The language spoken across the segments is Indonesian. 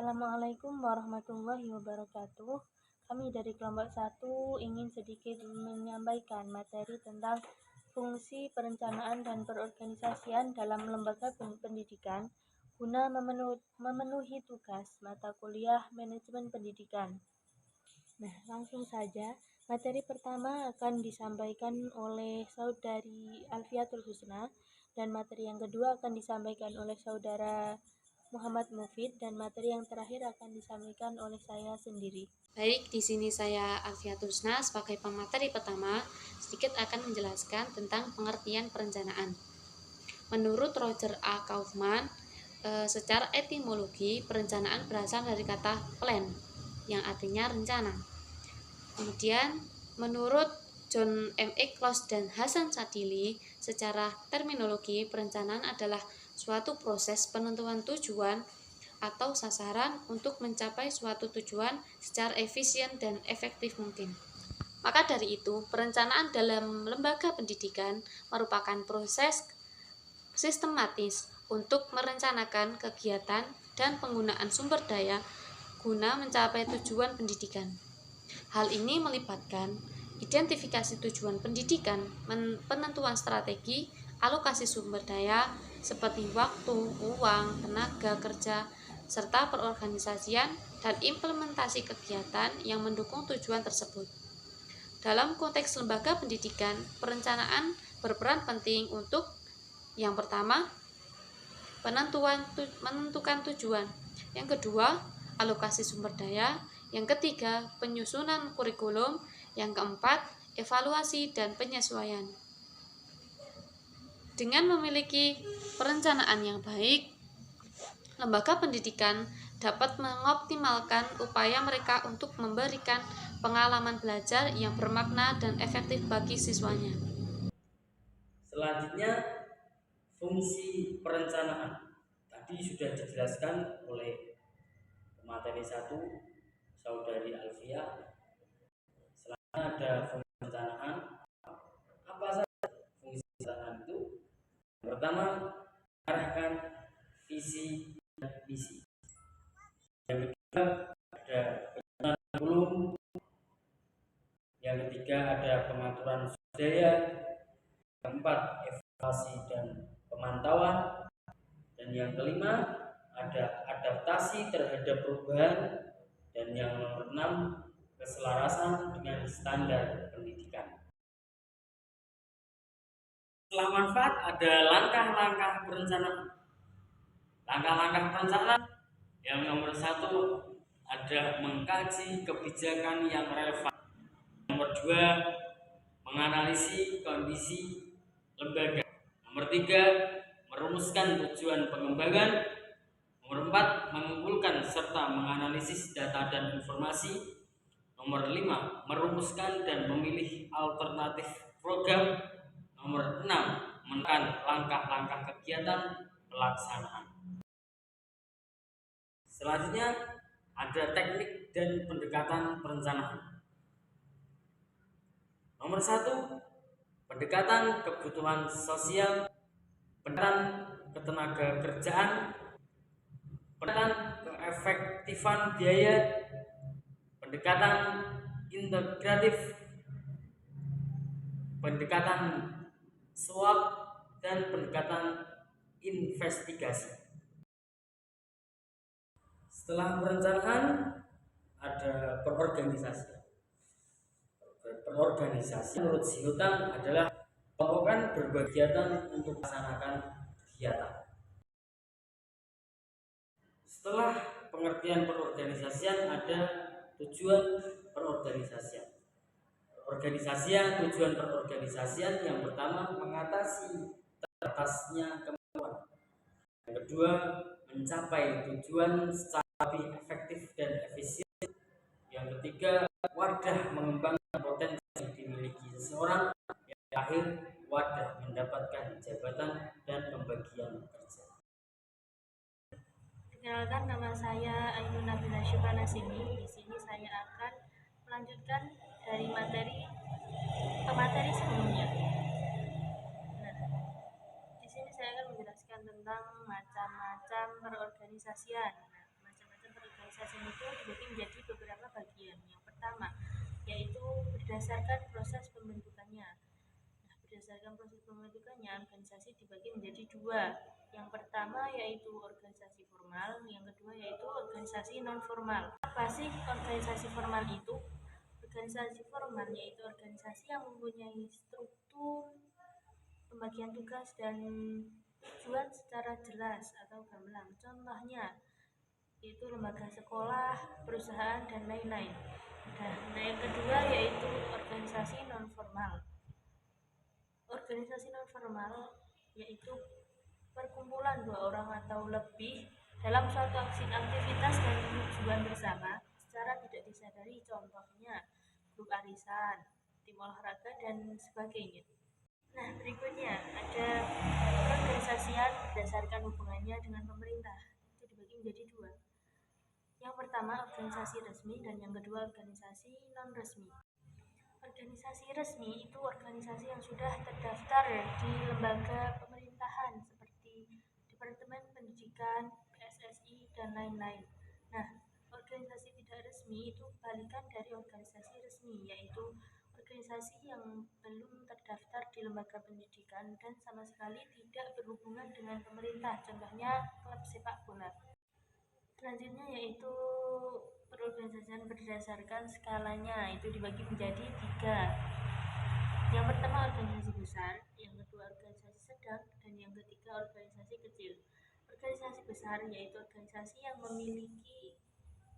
Assalamualaikum warahmatullahi wabarakatuh. Kami dari kelompok 1 ingin sedikit menyampaikan materi tentang fungsi perencanaan dan perorganisasian dalam lembaga pendidikan guna memenuhi tugas mata kuliah manajemen pendidikan. Nah, langsung saja. Materi pertama akan disampaikan oleh Saudari Alfiatul Husna dan materi yang kedua akan disampaikan oleh Saudara Muhammad Mufid dan materi yang terakhir akan disampaikan oleh saya sendiri. Baik, di sini saya Alfiatul Husna sebagai pemateri pertama sedikit akan menjelaskan tentang pengertian perencanaan. Menurut Roger A. Kaufman, secara etimologi perencanaan berasal dari kata plan yang artinya rencana. Kemudian menurut John M. Eccles dan Hasan Sadili, secara terminologi perencanaan adalah suatu proses penentuan tujuan atau sasaran untuk mencapai suatu tujuan secara efisien dan efektif mungkin. Maka dari itu, perencanaan dalam lembaga pendidikan merupakan proses sistematis untuk merencanakan kegiatan dan penggunaan sumber daya guna mencapai tujuan pendidikan. Hal ini melibatkan identifikasi tujuan pendidikan, penentuan strategi, alokasi sumber daya seperti waktu, uang, tenaga kerja, serta perorganisasian dan implementasi kegiatan yang mendukung tujuan tersebut. Dalam konteks lembaga pendidikan, perencanaan berperan penting untuk yang pertama, menentukan tujuan. Yang kedua, alokasi sumber daya. Yang ketiga, penyusunan kurikulum. Yang keempat, evaluasi dan penyesuaian. Dengan memiliki perencanaan yang baik, lembaga pendidikan dapat mengoptimalkan upaya mereka untuk memberikan pengalaman belajar yang bermakna dan efektif bagi siswanya. Selanjutnya, fungsi perencanaan. Tadi sudah dijelaskan oleh materi 1, Saudari Alfia. Selanjutnya ada fungsi perencanaan. Apa saja fungsi perencanaan itu? Yang pertama, mengarahkan visi dan misi. Yang kedua, ada penyusunan kurikulum. Yang ketiga, ada pengaturan sumber daya. Yang keempat, evaluasi dan pemantauan. Dan yang kelima, ada adaptasi terhadap perubahan. Dan yang nomor 6, keselarasan dengan standar pendidikan. Setelah manfaat, ada langkah-langkah perencanaan. Langkah-langkah perencanaan yang nomor 1 ada mengkaji kebijakan yang relevan. Nomor 2, menganalisis kondisi lembaga. Nomor 3, merumuskan tujuan pengembangan. Nomor 4, mengumpulkan serta menganalisis data dan informasi. Nomor 5, merumuskan dan memilih alternatif program. Nomor 6, menekan langkah-langkah kegiatan pelaksanaan. Selanjutnya ada teknik dan pendekatan perencanaan. Nomor 1, pendekatan kebutuhan sosial, pendekatan ketenaga kerjaan, pendekatan keefektifan biaya, pendekatan integratif, pendekatan SWOT, dan pendekatan investigasi. Setelah perencanaan ada perorganisasian. Perorganisasi menurut Sihotan adalah kelompokan berbagai kegiatan untuk melaksanakan kegiatan. Setelah pengertian perorganisasian ada tujuan perorganisasian. Tujuan perorganisasian yang pertama mengatasi terbatasnya kemampuan. Yang kedua, mencapai tujuan secara lebih efektif dan efisien. Yang ketiga, wadah mengembangkan potensi yang dimiliki seseorang. Yang terakhir, wadah mendapatkan jabatan dan pembagian kerja. Perkenalkan, nama saya Ainun Nabila Syufa Nasimi. Di sini saya akan melanjutkan dari materi sebelumnya. Nah, di sini saya akan menjelaskan tentang macam-macam perorganisasian. Macam-macam menjadi beberapa bagian. Yang pertama, yaitu berdasarkan proses pembentukannya. Nah, berdasarkan proses pembentukannya, organisasi dibagi menjadi dua. Yang pertama yaitu organisasi formal, yang kedua yaitu organisasi non-formal. Apa sih organisasi formal itu? Organisasi formal yaitu organisasi yang mempunyai struktur, pembagian tugas dan tujuan secara jelas atau gamblang. Contohnya yaitu lembaga sekolah, perusahaan, dan lain-lain. Nah, yang kedua yaitu organisasi non formal. Organisasi non formal yaitu perkumpulan dua orang atau lebih dalam suatu aktivitas dan tujuan bersama secara tidak disadari, contohnya grup arisan, tim olahraga, dan sebagainya. Nah, berikutnya ada perorganisasian berdasarkan hubungannya dengan pemerintah. Itu dibagi menjadi dua. Yang pertama organisasi resmi dan yang kedua organisasi non-resmi. Organisasi resmi itu organisasi yang sudah terdaftar di lembaga pemerintahan seperti Departemen Pendidikan, PSSI, dan lain-lain. Nah, organisasi tidak resmi itu kebalikan dari organisasi resmi, yaitu organisasi yang belum terdaftar di lembaga pendidikan dan sama sekali tidak berhubungan dengan pemerintah, contohnya klub sepak bola. Selanjutnya yaitu perorganisasian berdasarkan skalanya, itu dibagi menjadi 3. Yang pertama organisasi besar, yang kedua organisasi sedang, dan yang ketiga organisasi kecil. Organisasi besar yaitu organisasi yang memiliki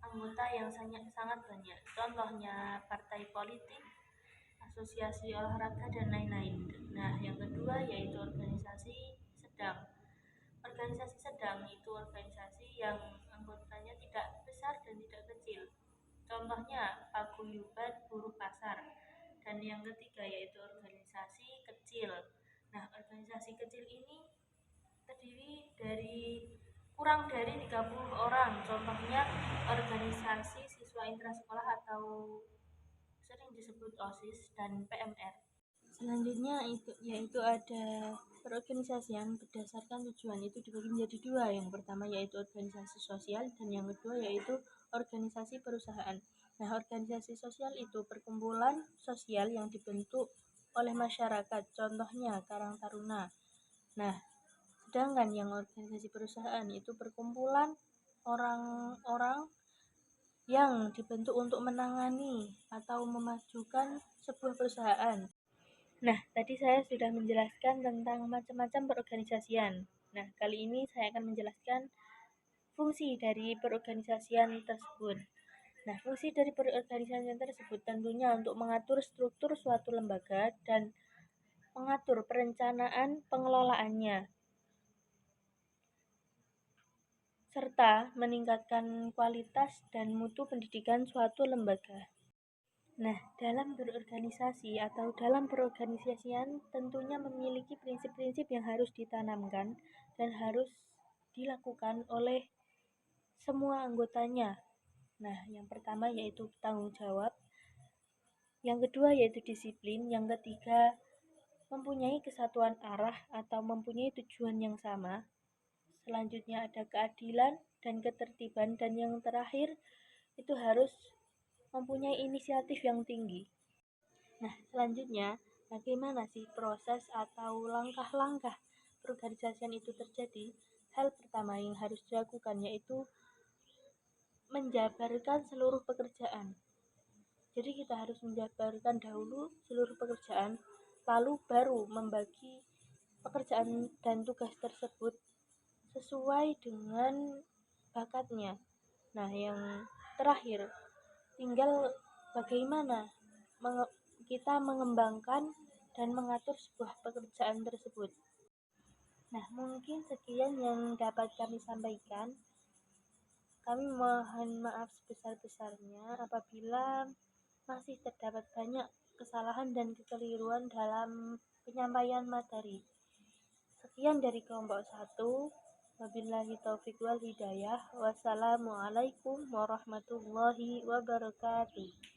anggota yang sangat banyak, contohnya partai politik, asosiasi olahraga, dan lain-lain. Nah, yang kedua yaitu organisasi sedang. Organisasi sedang itu organisasi yang anggotanya tidak besar dan tidak kecil, contohnya paguyuban buruh pasar. Dan yang ketiga yaitu organisasi kecil. Nah, organisasi kecil ini terdiri dari kurang dari 30 orang, contohnya organisasi siswa intrasekolah atau sering disebut OSIS dan PMR. Selanjutnya yaitu ada perorganisasian berdasarkan tujuan, itu dibagi menjadi dua. Yang pertama yaitu organisasi sosial dan yang kedua yaitu organisasi perusahaan. Nah, organisasi sosial itu perkumpulan sosial yang dibentuk oleh masyarakat, contohnya Karang Taruna. Nah, sedangkan yang organisasi perusahaan itu perkumpulan orang-orang yang dibentuk untuk menangani atau memajukan sebuah perusahaan. Nah, tadi saya sudah menjelaskan tentang macam-macam perorganisasian. Nah, kali ini saya akan menjelaskan fungsi dari perorganisasian tersebut. Nah, fungsi dari perorganisasian tersebut tentunya untuk mengatur struktur suatu lembaga dan mengatur perencanaan pengelolaannya, serta meningkatkan kualitas dan mutu pendidikan suatu lembaga. Nah, dalam berorganisasi atau dalam perorganisasian tentunya memiliki prinsip-prinsip yang harus ditanamkan dan harus dilakukan oleh semua anggotanya. Nah, yang pertama yaitu tanggung jawab, yang kedua yaitu disiplin, yang ketiga mempunyai kesatuan arah atau mempunyai tujuan yang sama. Selanjutnya ada keadilan dan ketertiban, dan yang terakhir itu harus mempunyai inisiatif yang tinggi. Nah, selanjutnya bagaimana sih proses atau langkah-langkah perorganisasian itu terjadi? Hal pertama yang harus dilakukan yaitu menjabarkan seluruh pekerjaan. Jadi kita harus menjabarkan dahulu seluruh pekerjaan, lalu baru membagi pekerjaan dan tugas tersebut sesuai dengan bakatnya. Nah, yang terakhir tinggal bagaimana kita mengembangkan dan mengatur sebuah pekerjaan tersebut. Nah, mungkin sekian yang dapat kami sampaikan. Kami mohon maaf sebesar-besarnya apabila masih terdapat banyak kesalahan dan kekeliruan dalam penyampaian materi. Sekian dari kelompok 1. Wabillahi taufiq wal hidayah. Wassalamualaikum warahmatullahi wabarakatuh.